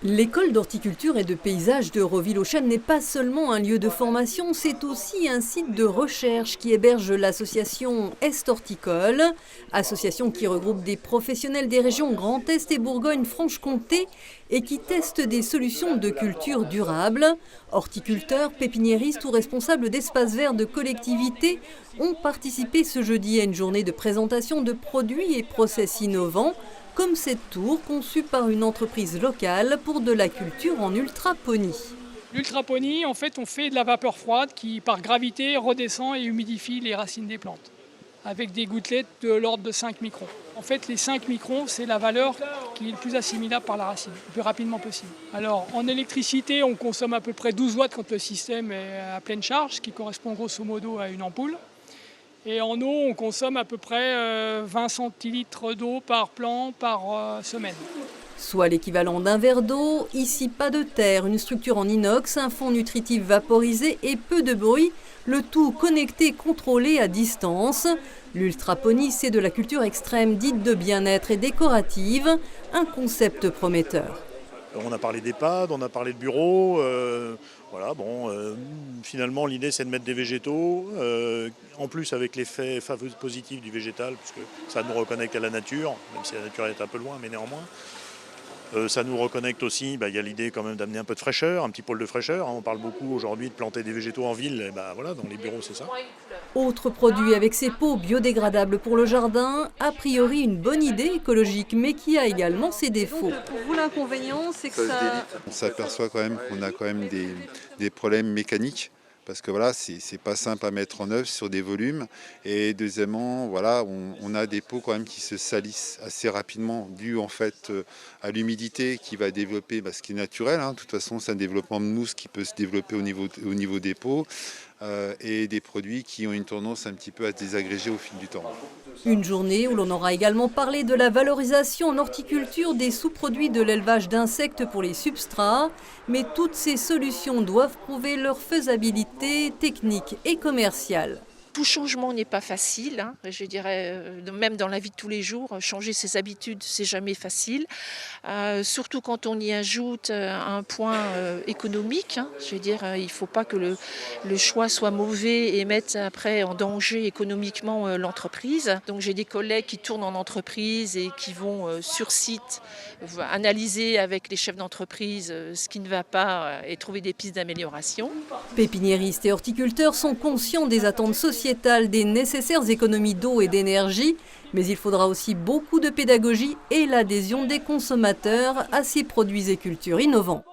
L'école d'horticulture et de paysage de Roville-aux-Chênes n'est pas seulement un lieu de formation, c'est aussi un site de recherche qui héberge l'association Est Horticole, association qui regroupe des professionnels des régions Grand Est et Bourgogne-Franche-Comté et qui teste des solutions de culture durable. Horticulteurs, pépiniéristes ou responsables d'espaces verts de collectivités ont participé ce jeudi à une journée de présentation de produits et process innovants, comme cette tour conçue par une entreprise locale pour de la culture en ultraponie. L'ultraponie, en fait, on fait de la vapeur froide qui, par gravité, redescend et humidifie les racines des plantes, avec des gouttelettes de l'ordre de 5 microns. En fait, les 5 microns, c'est la valeur qui est le plus assimilable par la racine, le plus rapidement possible. Alors, en électricité, on consomme à peu près 12 watts quand le système est à pleine charge, ce qui correspond grosso modo à une ampoule. Et en eau, on consomme à peu près 20 centilitres d'eau par plant par semaine. Soit l'équivalent d'un verre d'eau, ici pas de terre, une structure en inox, un fond nutritif vaporisé et peu de bruit, le tout connecté, contrôlé à distance. L'ultraponie, c'est de la culture extrême dite de bien-être et décorative, un concept prometteur. On a parlé d'EHPAD, on a parlé de bureaux. Finalement, l'idée, c'est de mettre des végétaux, en plus avec l'effet positif du végétal, puisque ça nous reconnecte à la nature, même si la nature est un peu loin, mais néanmoins. Ça nous reconnecte aussi, il y a l'idée quand même d'amener un peu de fraîcheur, un petit pôle de fraîcheur. On parle beaucoup aujourd'hui de planter des végétaux en ville, et dans les bureaux, c'est ça. Autre produit avec ses pots biodégradables pour le jardin, a priori une bonne idée écologique, mais qui a également ses défauts. Pour vous, l'inconvénient, c'est que ça... On s'aperçoit quand même qu'on a quand même des problèmes mécaniques. Parce que voilà, c'est pas simple à mettre en œuvre sur des volumes. Et deuxièmement, voilà, on a des pots quand même qui se salissent assez rapidement, dû en fait à l'humidité qui va développer, ce qui est naturel. De toute façon, c'est un développement de mousse qui peut se développer au niveau des pots. Et des produits qui ont une tendance un petit peu à se désagréger au fil du temps. Une journée où l'on aura également parlé de la valorisation en horticulture des sous-produits de l'élevage d'insectes pour les substrats, mais toutes ces solutions doivent prouver leur faisabilité technique et commerciale. Tout changement n'est pas facile, je dirais, même dans la vie de tous les jours, changer ses habitudes, c'est jamais facile. Surtout quand on y ajoute un point économique. Je veux dire, il ne faut pas que le choix soit mauvais et mette après en danger économiquement l'entreprise. Donc j'ai des collègues qui tournent en entreprise et qui vont sur site analyser avec les chefs d'entreprise ce qui ne va pas et trouver des pistes d'amélioration. Pépiniéristes et horticulteurs sont conscients des attentes sociétales, des nécessaires économies d'eau et d'énergie, mais il faudra aussi beaucoup de pédagogie et l'adhésion des consommateurs à ces produits et cultures innovants.